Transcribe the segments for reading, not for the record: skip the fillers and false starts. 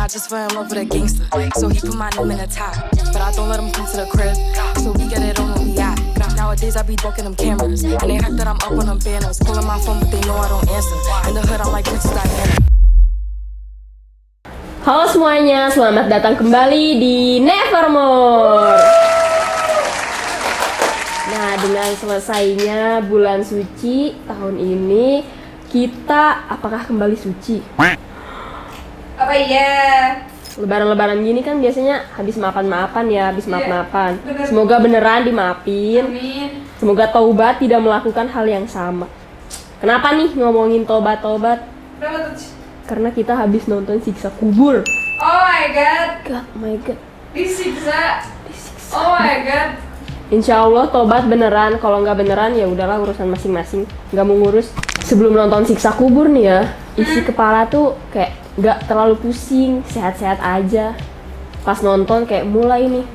I just fell in love with a gangster. So he put my name in the top, but I don't let him come to the crib. So we get it on when we out. Nowadays I be ducking them cameras, and they heard that I'm up on them banners. Calling my phone, but they know I don't answer. In the hood I'm like Princess Diana. Halo semuanya, selamat datang kembali di Nevermore. Nah, dengan selesainya bulan suci tahun ini, kita apakah kembali suci? Apa iya? Lebaran-lebaran gini kan biasanya habis maafan-maafan ya, habis maaf-maafan. Bener. Semoga beneran dimaafin. Amin. Semoga taubat tidak melakukan hal yang sama. Kenapa nih ngomongin tobat-tobat? Berapa tuh? Karena kita habis nonton Siksa Kubur. Oh my god. My God. Disiksa. Oh my god. Insya Allah tobat beneran. Kalau nggak beneran ya udahlah urusan masing-masing. Nggak mau ngurus. Sebelum nonton Siksa Kubur nih ya, isi kepala tuh kayak nggak terlalu pusing, sehat-sehat aja. Pas nonton kayak mulai nih,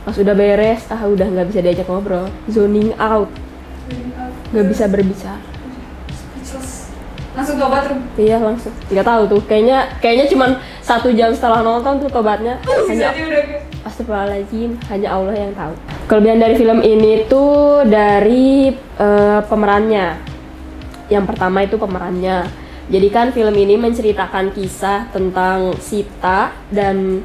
pas udah beres, udah nggak bisa diajak ngobrol, zoning out, nggak bisa berbicara. Speechless. Langsung tobat tuh. Iya langsung. Nggak tahu tuh. Kayaknya cuman 1 jam setelah nonton tuh tobatnya. Hanya Jadi udah kayak Astagfirullahaladzim, hanya Allah yang tahu. Kelebihan dari film ini tuh dari pemerannya. Yang pertama itu pemerannya. Jadi kan film ini menceritakan kisah tentang Sita dan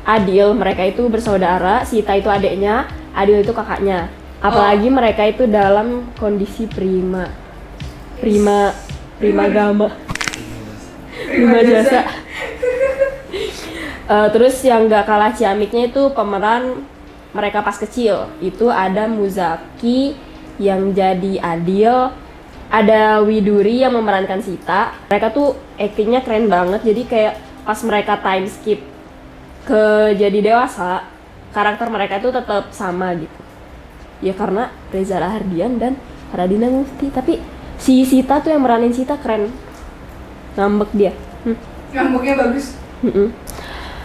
Adil. Mereka itu bersaudara. Sita itu adiknya, Adil itu kakaknya. Apalagi mereka itu dalam kondisi prima gama, prima jasa. Terus yang gak kalah ciamiknya itu pemeran mereka pas kecil. Itu ada Muzaki yang jadi Adil, ada Widuri yang memerankan Sita. Mereka tuh actingnya keren banget. Jadi kayak pas mereka time skip ke jadi dewasa, karakter mereka tuh tetap sama gitu. Ya karena Reza Rahardian dan Radina Mufti. Tapi si Sita tuh yang meranin Sita keren, ngambek dia. ngambeknya bagus.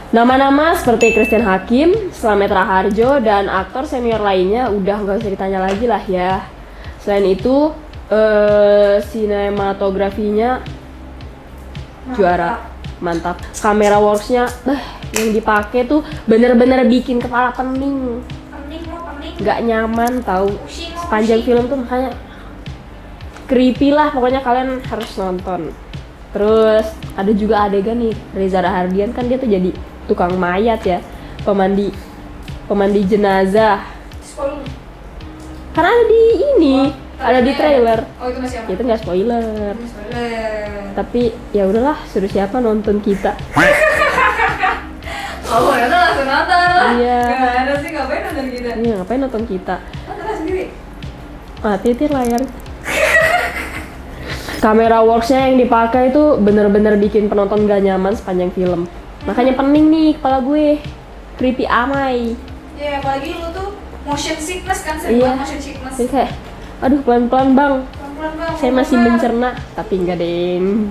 Nama-nama seperti Christian Hakim, Slamet Raharjo, dan aktor senior lainnya udah nggak usah ditanya lagi lah ya. Selain itu, sinematografinya juara, mantap. Kamera worksnya, yang dipakai tuh bener-bener bikin kepala pening. Nggak nyaman tahu. Sepanjang film tuh makanya creepy lah, pokoknya kalian harus nonton. Terus ada juga adegan nih, Reza Rahardian kan dia tuh jadi tukang mayat ya, pemandi jenazah. Spoiler. Karena ada di ini, ada di trailer. Oh itu masih apa? Itu nggak spoiler. Spoiler. Tapi ya udahlah, suruh siapa nonton kita. Oh ya langsung nonton. Iya. Gak ada sih, ngapain nonton kita? Iya, ngapain nonton kita? Nonton sendiri. Titir layar. Kamera worksnya yang dipakai itu bener-bener bikin penonton gak nyaman sepanjang film. Makanya pening nih kepala gue, creepy amai. Ya apalagi lu tuh motion sickness kan, sering Iya. banget motion sickness. Jadi kayak, aduh pelan-pelan bang, Pelan-pelan bang. saya masih mencerna, tapi enggak deng.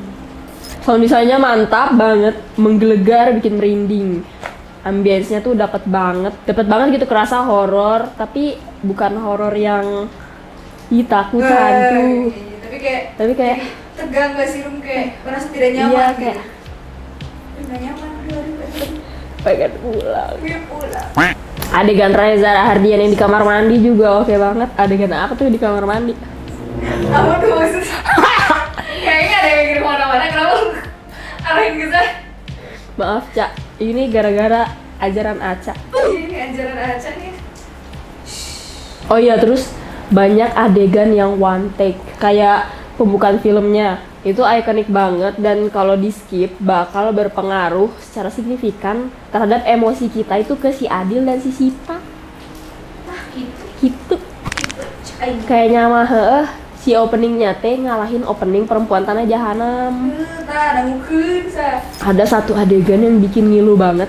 Sound desainnya mantap banget, menggelegar, bikin merinding. Ambience-nya tuh dapat banget gitu, kerasa horor, tapi bukan horor yang takut hantu. Iya, Tapi kayak tegang gak sih, rum kayak merasa tidak nyaman. iya gitu. kayak Nggak nyaman, aduh. pengen pulang. Pengen pulang. Adegan Reza Rahardian yang di kamar mandi juga oke banget. Adegan apa tuh di kamar mandi? Apa tuh maksudnya? Kayaknya ada yang mikir kemana-mana, kenapa lu arahin ke saya? Maaf Cak, ini gara-gara ajaran Aca. Ini ajaran Aca nih. Oh iya, terus banyak adegan yang one take, kayak pembukaan filmnya itu ikonik banget, dan kalau di skip bakal berpengaruh secara signifikan terhadap emosi kita itu ke si Adil dan si Sita. Gitu. Kayaknya mah si openingnya teh ngalahin opening Perempuan Tanah Jahanam. Ada satu adegan yang bikin ngilu banget,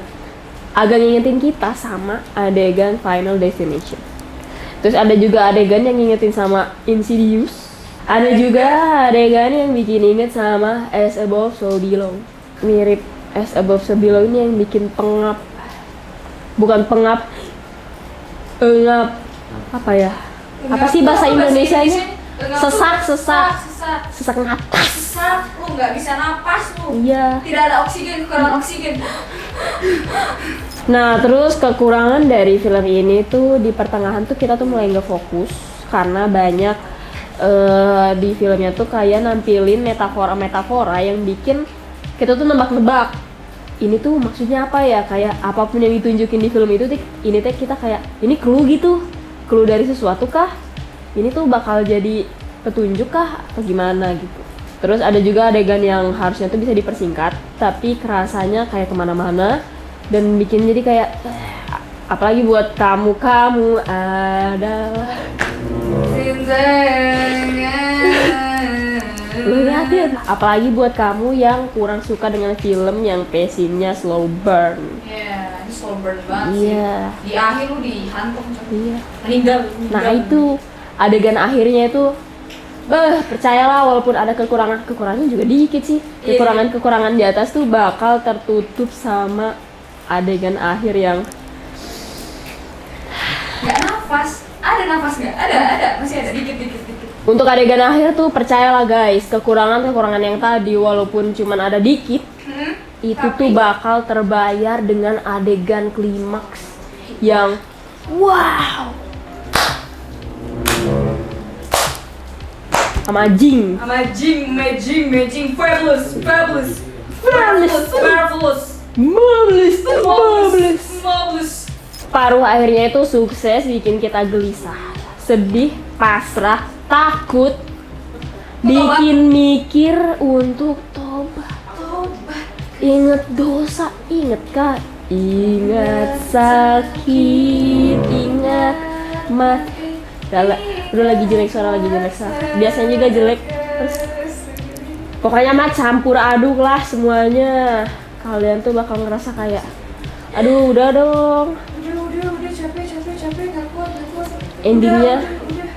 agak ngingetin kita sama adegan Final Destination. Terus ada juga adegan yang ngingetin sama Insidious. Ada juga adegan yang bikin inget sama As Above So Below. Mirip As Above So Below ini yang bikin pengap. Bukan pengap, engap. Apa ya? Apa sih bahasa Indonesianya? Sesak napas. sesak, lu nggak bisa napas lu. Iya. Tidak ada oksigen, kekurangan oksigen. Nah, terus kekurangan dari film ini tuh di pertengahan tuh kita tuh mulai nggak fokus karena banyak di filmnya tuh kayak nampilin metafora-metafora yang bikin kita tuh nebak-nebak. Ini tuh maksudnya apa ya? Kayak apapun yang ditunjukin di film itu, ini teh kita kayak ini clue gitu, clue dari sesuatu kah? Ini tuh bakal jadi petunjuk kah atau gimana gitu. Terus ada juga adegan yang harusnya tuh bisa dipersingkat, tapi kerasanya kayak kemana-mana dan bikin jadi kayak apalagi buat kamu adalah lu liatin, apalagi buat kamu yang kurang suka dengan film yang pacingnya slow burn. Iya, ini slow burn banget sih. Iya. Di akhir lu dihantam coy. Iya. Meninggal. Nah itu adegan akhirnya itu percayalah walaupun ada kekurangannya juga dikit sih. Kekurangan di atas tuh bakal tertutup sama adegan akhir yang nggak nafas. Ada nafas nggak? Ada. Masih ada dikit. untuk adegan akhir tuh percayalah guys, kekurangan yang tadi walaupun cuman ada dikit itu tuh bakal terbayar dengan adegan klimaks yang wow. Amazing, fabulous. Paruh akhirnya itu sukses bikin kita gelisah, sedih, pasrah, takut, bikin mikir untuk tobat. Ingat dosa, ingat kak, ingat sakit, ingat mati. Udah lagi jelek suara. Biasanya juga jelek. Terus, pokoknya mah campur aduk lah semuanya. Kalian tuh bakal ngerasa kayak, aduh udah dong. Udah capek nggak kuat. Endingnya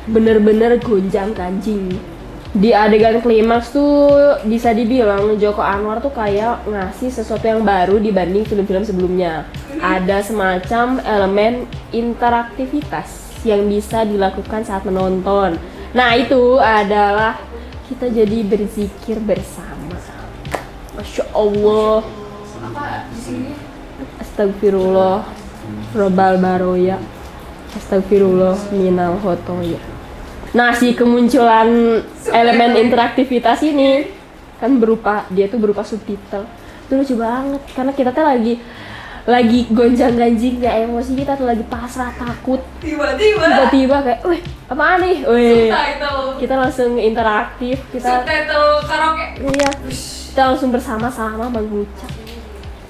bener-bener gonjang ganjing. Di adegan klimaks tuh bisa dibilang Joko Anwar tuh kayak ngasih sesuatu yang baru dibanding film-film sebelumnya. Ada semacam elemen interaktivitas yang bisa dilakukan saat menonton. Nah itu adalah kita jadi berzikir bersama. Masya Allah. Apa di sini? Astagfirullah Robbal Baroya, astagfirullah minal khotoya. Nah si kemunculan elemen interaktivitas ini kan dia tuh berupa subtitle. Itu lucu banget karena kita tuh lagi gonjang-ganjingnya emosi, kita tuh lagi pasrah, takut, tiba-tiba kayak, wih apaan nih, wih kita langsung interaktif, kita subtitle karaoke. Iya, kita langsung bersama-sama mengucap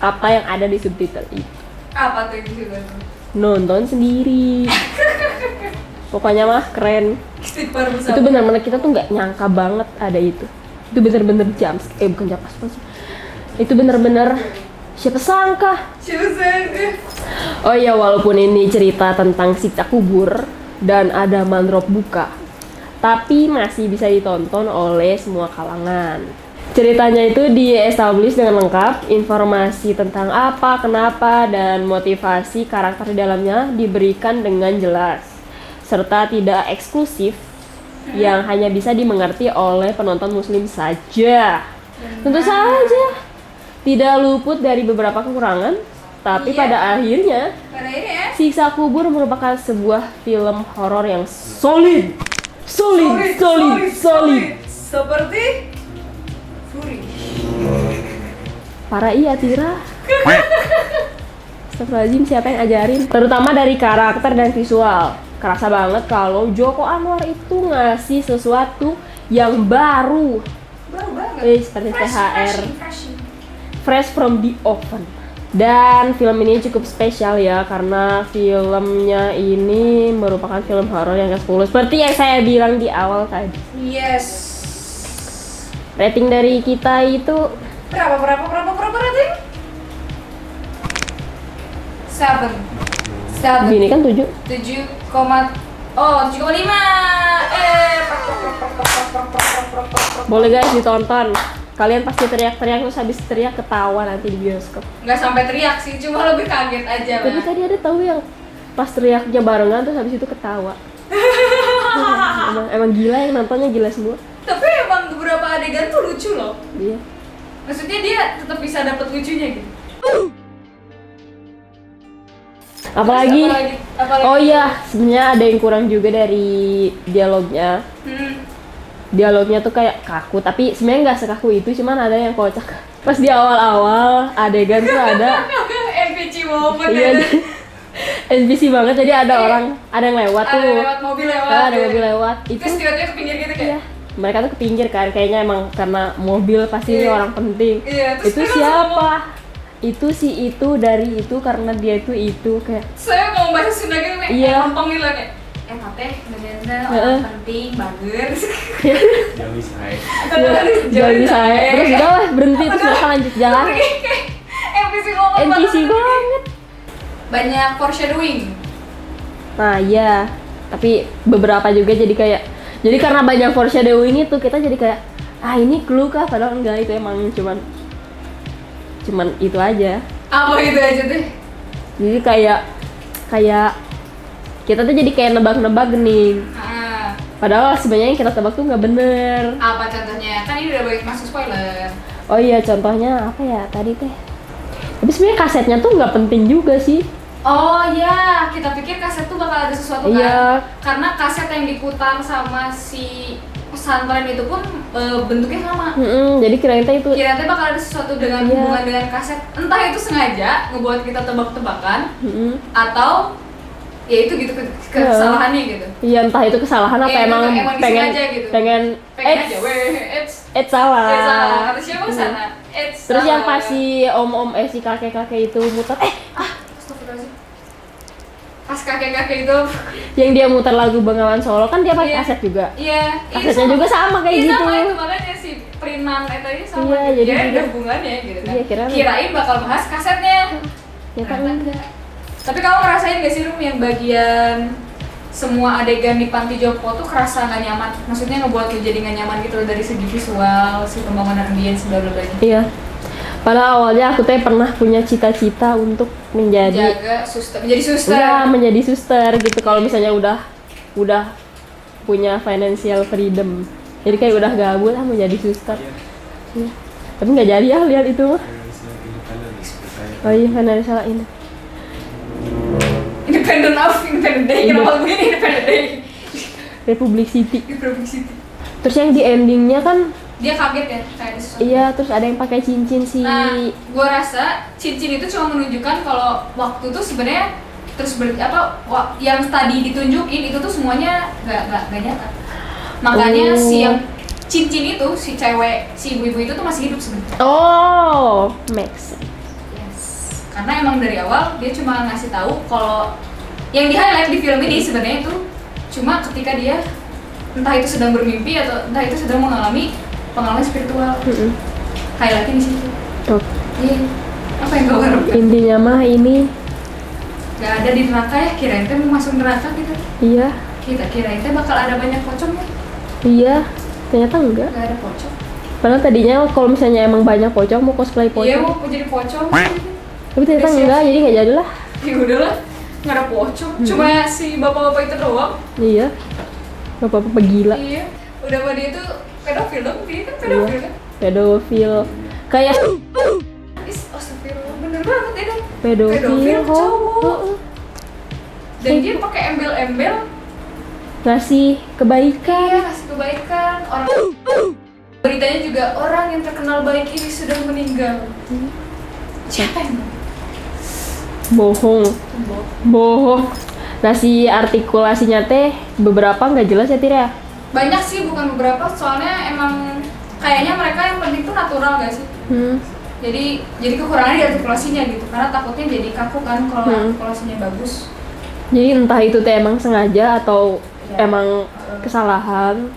apa yang ada di subtitle itu. Apa tuh itu? Nonton sendiri. Pokoknya mah keren. Istighfar bersama. Itu benar-benar kita tuh nggak nyangka banget ada itu. Itu benar-benar bukan jam pas. Itu benar-benar siapa sangka. Oh iya, walaupun ini cerita tentang siksa kubur dan ada mandrop buka, tapi masih bisa ditonton oleh semua kalangan. Ceritanya itu di-establish dengan lengkap, informasi tentang apa, kenapa, dan motivasi karakter di dalamnya diberikan dengan jelas, serta tidak eksklusif yang hanya bisa dimengerti oleh penonton muslim saja. Tentu saja tidak luput dari beberapa kekurangan, tapi pada akhirnya Siksa Kubur merupakan sebuah film horor yang solid. Seperti Fury. Para iya Tira. Astagfirullahaladzim, siapa yang ajarin? Terutama dari karakter dan visual. Kerasa banget kalau Joko Anwar itu ngasih sesuatu yang baru banget. seperti THR. Fresh from the oven. Dan film ini cukup spesial ya, karena filmnya ini merupakan film horor yang ke-10 seperti yang saya bilang di awal tadi. Yes. Rating dari kita itu Berapa rating? 7. gini kan 7. 7,5. Boleh guys ditonton. Kalian pasti teriak-teriak terus habis teriak ketawa nanti di bioskop. Nggak sampai teriak sih, cuma lebih kaget aja. Tapi tadi ada tahu yang pas teriaknya barengan terus habis itu ketawa. emang gila, yang nontonnya gila semua. Tapi emang beberapa beberapa adegan tuh lucu loh. Iya. Maksudnya dia tetap bisa dapet lucunya gitu. Apalagi, Apalagi? oh iya, sebenarnya ada yang kurang juga dari dialognya. Dialognya tuh kayak kaku, tapi sebenarnya nggak sekaku itu, cuman ada yang kocak. Pas di awal-awal adegan tuh ada NPC moment iya, ya. NPC banget, jadi ada orang, ada yang lewat tuh. Lewat mobil lewat. Ada mobil lewat. Itu Terus tiba-tiba ke pinggir gitu iya, kayak. mereka tuh ke pinggir kan, kayaknya emang karena mobil pasti ini Iya. orang penting. Iya, terus Itu mereka siapa? Itu si itu dari itu karena dia itu kayak Saya mau bahasa Sunda gitu kayak Iya. gampang gitu lah, kayak mate ngedenda Heeh. orang penting bager. Jauh saya. Jangan bisa terus udah lah berhenti terus mereka lanjut jalan. Kayak NPC ngomong NPC banget. Banyak foreshadowing. Nah iya, tapi beberapa juga jadi karena banyak foreshadowing itu kita jadi kayak ini clue kah, padahal enggak, itu emang cuman itu aja. Apa itu aja tuh? Jadi kayak kita tuh jadi kayak nebak-nebak nih, Ah, padahal sebenarnya yang kita tebak tuh nggak bener. apa contohnya? Kan ini udah banyak masuk spoiler. Oh iya, contohnya apa ya tadi teh, tapi sebenarnya kasetnya tuh nggak penting juga sih. Oh ya, kita pikir kaset tuh bakal ada sesuatu kan? Iya. Karena kaset yang diputar sama si pesantren itu pun bentuknya sama. Jadi kirain teh itu Kira-kira bakal ada sesuatu dengan Iya. hubungan dengan kaset. Entah itu sengaja ngebuat kita tebak-tebakan atau ya itu gitu kesalahannya gitu. Iya, entah itu kesalahan apa Iya, emang emang pengen disengaja gitu. pengen Pengen aja, it's salah. salah. Kata siapa kesana? It's Terus yang salah. pas si om-om si kakek-kakek itu muter Astagfirullahaladzim. Pas kakek-kakek itu yang dia muter lagu Bengawan Solo kan dia pakai Iya. kaset juga. iya, Kasetnya juga sama kayak iya, gitu. sama itu makanya si Prinan tadi sama Iya, gitu. jadi Dia juga- ada hubungannya gitu kan. Iya, Kirain bakal bahas kasetnya. Ya kan Ternyata enggak. Tapi kamu ngerasain gak sih Rum yang bagian semua adegan di Panti Jompo tuh kerasa gak nyaman? Maksudnya ngebuat lu jadi gak nyaman gitu loh dari segi visual, si pembangunan ambience dan sebagainya. Iya. Padahal awalnya aku teh pernah punya cita-cita untuk menjadi Menjadi suster. enggak, menjadi suster gitu kalau misalnya udah punya financial freedom. Jadi kayak udah gabut mau jadi suster. Iya. Tapi nggak jadi ya lihat itu mah. Oh iya, financial ini. Independent Day, kenapa begini Independent Day? Republic City. Di Republic City. Terus yang di endingnya kan Dia kaget ya, kayak ada sesuatu. iya, terus ada yang pakai cincin sih. Nah, gue rasa cincin itu cuma menunjukkan kalau waktu tuh sebenarnya yang tadi ditunjukin itu tuh semuanya gak nyata. Makanya si yang cincin itu, si cewek, si ibu-ibu itu tuh masih hidup sebenarnya. Oh, makes sense. Yes. Karena emang dari awal dia cuma ngasih tahu kalau yang di highlight di film ini sebenarnya itu cuma ketika dia entah itu sedang bermimpi atau entah itu sedang mengalami pengalaman spiritual. Highlightnya di situ. Tuh. Iya. Apa yang kau harapkan? Intinya mah ini Gak ada di neraka ya, kirain teh mau masuk neraka gitu. iya, Kita kirain teh bakal ada banyak pocongnya. iya. Ternyata enggak. Gak ada pocong. Padahal tadinya kalau misalnya emang banyak pocong mau cosplay Iya pocong. mau jadi pocong. Tapi ternyata Udah siap. enggak, jadi nggak jadi lah. Ya udahlah, nggak ada pocong. Cuma si bapak-bapak itu doang. Iya. Bapak-bapak gila. Iya. Udah pada itu pedofil dong, dia kan pedofil kan. Pedofil. Kayak Astagfirullah, bener banget ya dong. pedofil cowok. Heeh. Dan dia pakai embel-embel, Ngasih kebaikan. iya kasih kebaikan orang. Beritanya juga orang yang terkenal baik ini sudah meninggal. Siapa yang Bohong. bohong? Bohong. Nah si artikulasinya teh beberapa nggak jelas ya Tira? Banyak sih, bukan beberapa, soalnya emang kayaknya mereka yang penting tuh natural gak sih? Jadi kekurangannya di artikulasinya gitu, karena takutnya jadi kaku kan kalau artikulasinya bagus. Jadi entah itu teh emang sengaja atau Ya. emang kesalahan.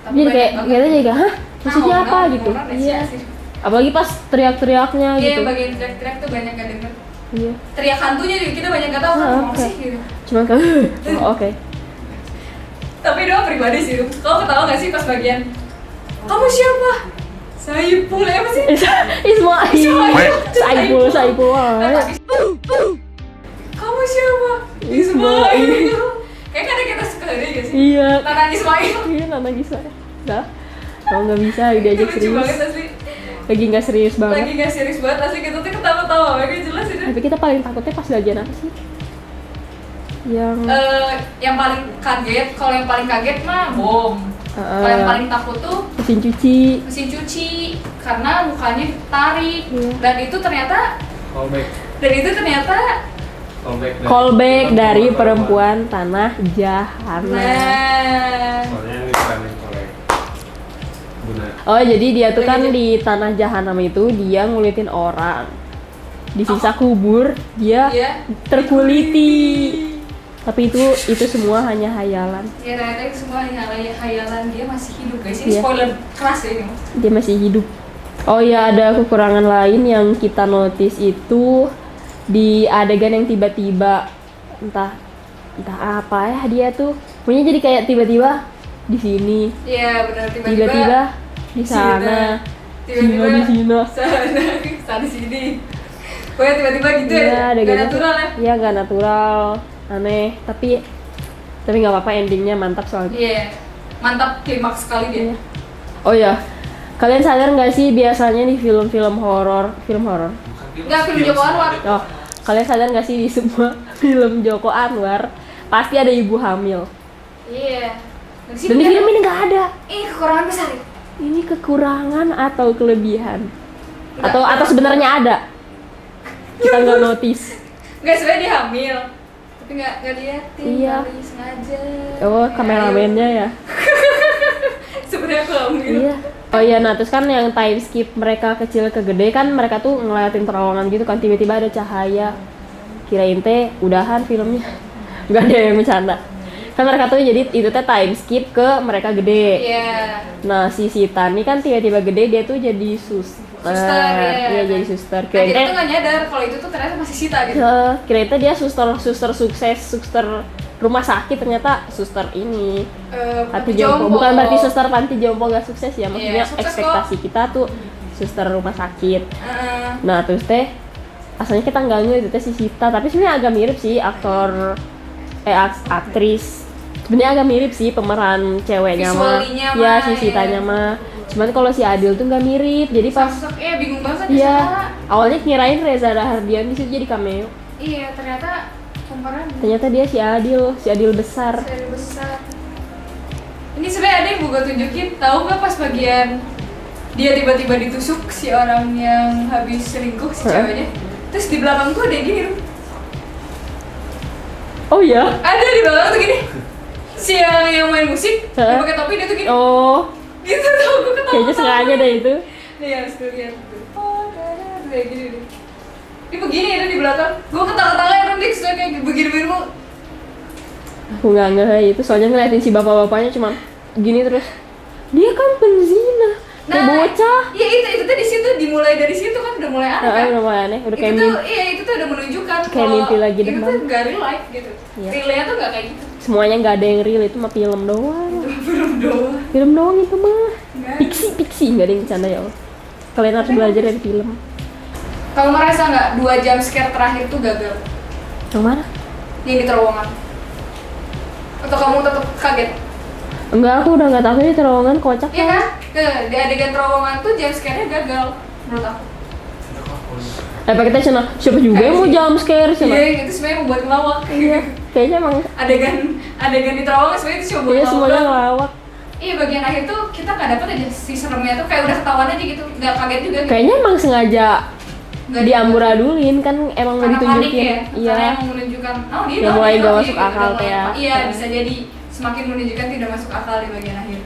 Tapi Jadi banyak kayak banget. kita jadi hah maksudnya apa gitu? Iya. Apalagi pas teriak-teriaknya Iya, gitu. bagian teriak-teriak tuh banyak gak denger. Iya. Teriak hantunya juga kita banyak gak tahu kan ngomong oke. sih gitu. Cuma kan oke. Tapi doang pribadi sih, Rum. Kau ketawa gak sih pas bagian kamu siapa? Saipul, apa sih? Ismail. Saipul. Kamu siapa? Ismail. Kayaknya ada kita suka hari gak sih? Iya. Tangan Ismail. Iya, Nana Ismail. Dah. Kalau nggak bisa diajak Lucu banget serius. asli. Lagi nggak serius banget. Lagi gak serius banget asli kita tuh ketawa-tawa, kayak jelas itu. Tapi kita paling takutnya pas gajian apa sih? Yang Yang paling kaget, kalau yang paling kaget mah bom. Kalau yang paling takut tuh mesin cuci. mesin cuci karena mukanya ditarik Iya. dan itu ternyata Callback dari perempuan tanah jahanam. nah Soalnya ini bukan yang kolek. Guna. Oh jadi dia tuh kan Jadi- di tanah jahanam itu dia ngulitin orang, disiksa kubur, dia dia terkuliti. Tapi itu semua hanya hayalan. ya ternyata itu semua hayalan, dia masih hidup guys. Ini Iya. spoiler keras ya ini. Dia masih hidup. Oh ya, ada kekurangan lain yang kita notice itu di adegan yang tiba-tiba entah apa ya dia tuh punya jadi kayak tiba-tiba di sini, Iya benar, tiba-tiba di sana, tiba-tiba di sini. sana sini. Pokoknya tiba-tiba gitu Iya, ya, gak adegannya natural ya. Iya, nggak natural, aneh. Tapi nggak apa-apa, endingnya mantap soalnya. Iya, mantap klimaks sekali dia. Iya. Oh ya, kalian sadar nggak sih biasanya di film horor? Enggak, film Joko Anwar. Oh, kalian sadar nggak sih di semua film Joko Anwar pasti ada ibu hamil. Iya. Dan di film ini nggak ada. Kekurangan besar ya? Ini kekurangan atau kelebihan? Nggak, Atau sebenarnya ada? Kita nggak notice. Enggak, sebenarnya dia hamil. Tapi enggak diliatin, Iya. kali sengaja. Oh, kameramennya ya. Sebenarnya aku hamil. Iya. Oh iya, nah terus kan yang time skip mereka kecil ke gede kan mereka tuh ngeliatin terowongan gitu kan, tiba-tiba ada cahaya. Kirain teh udahan filmnya. Gak ada yang bercanda. Kan mereka tuh jadi itu teh time skip ke mereka gede. Iya. Nah si Sita nih kan tiba-tiba gede dia tuh jadi suster. Suster, iya. Iya jadi suster. Nah, Kirain kita teh tuh nggak nyadar kalau itu tuh ternyata masih Sita gitu. kirain teh dia suster sukses, suster rumah sakit, ternyata suster ini. Panti jompo. Bukan berarti suster panti jompo gak sukses ya, maksudnya Iya, sukses ekspektasi kita tuh suster rumah sakit. Heeh. Nah terus teh asalnya kita nggak ngeliat itu teh si Sita, tapi sebenarnya agak mirip sih aktris. Sebenarnya agak mirip sih pemeran ceweknya mah. Visualinya Ya mah, si Sitanya mah. Cuman kalau si Adil tuh nggak mirip. Jadi pas bingung banget di iya sana. awalnya ngirain Reza Rahardian di situ jadi cameo. Iya, ternyata pemeran Ternyata dia si Adil besar. seri besar. Ini sebenarnya ada yang gue tunjukin, tahu nggak pas bagian dia tiba-tiba ditusuk si orang yang habis selingkuh si Heeh. ceweknya. Terus di belakang tuh ada yang gini tuh. Oh ya? Ada di belakang tuh gini. Si yang main musik, Heeh. dia pakai topi dia tuh gini. Oh, Gitu tuh, gue ketawa. kayaknya sengaja deh itu. Nih harus tuh lihat tuh. Oh, kayak gini deh. Ini begini ada di belakang. Gue ketawa-ketawa ya dia kayak begini-begini mulu. Aku nggak ngeh itu, soalnya ngeliatin si bapak-bapaknya cuma gini terus. Dia kan penzina, kayak bocah. Iya itu tuh di situ dimulai dari situ kan udah mulai aneh kan. Udah mulai aneh, udah kayak itu tuh, mimpi. iya itu tuh udah menunjukkan Kayak kalau mimpi lagi itu demam. tuh gak real life gitu. Iya. Realnya tuh gak kayak gitu. Semuanya nggak ada yang real, itu mah film doang. Belum doang. Film doang itu mah. Nggak. Fiksi nggak ada yang bercanda ya Allah. Kalian harus belajar dari film. Kamu merasa nggak 2 jam scare terakhir tuh gagal? Yang mana? Yang di terowongan? Atau kamu tetap kaget? Enggak, aku udah nggak tahu ini terowongan kocak Iya kan? Di adegan terowongan tuh jam scare-nya gagal menurut aku. Apa kita cina siapa juga yang mau jump scare cina? Iya, itu sebenarnya membuat ngelawak. Iya, kayaknya emang Adegan di terowongan sebenarnya itu cuma buat kayaknya semuanya ngelawak. ngelawak. Iya, bagian akhir tuh kita nggak dapet aja si seremnya tuh kayak udah ketahuan aja gitu, nggak kaget juga gitu. Kayaknya emang sengaja Nggak diamburadulin kan, emang mau karena panik ditunjukin. ya, Iya. karena emang menunjukkan dia Ya, mulai nggak dia masuk gitu, akal udah mulai- kayak. iya bisa jadi semakin menunjukkan tidak masuk akal di bagian akhir.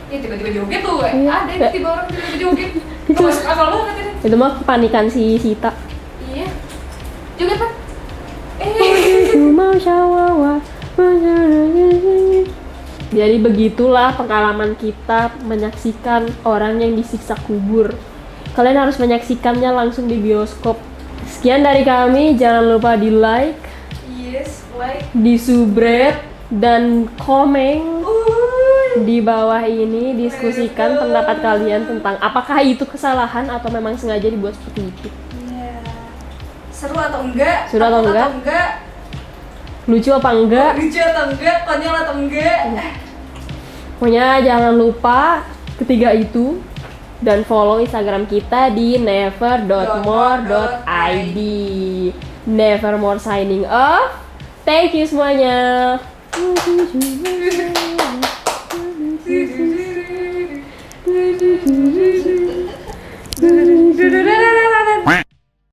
Ya tiba-tiba joget tuh, Iya. ada tiba orang tiba-tiba joget, Itu. nggak masuk akal banget ini. Itu mah kepanikan si Sita. Iya, joget kan? Mau syawawa. Jadi begitulah pengalaman kita menyaksikan orang yang disiksa kubur. Kalian harus menyaksikannya langsung di bioskop. Sekian dari kami, jangan lupa di like, Yes, like. di subscribe, dan komen di bawah ini. Diskusikan pendapat kalian tentang apakah itu kesalahan atau memang sengaja dibuat seperti itu. Iya. Seru atau enggak? Seru atau Takut enggak? Lucu apa enggak? Lucu atau enggak? Konyol atau enggak? Pokoknya jangan lupa ketiga itu, dan follow Instagram kita di never.more.id. Nevermore signing off. Thank you semuanya.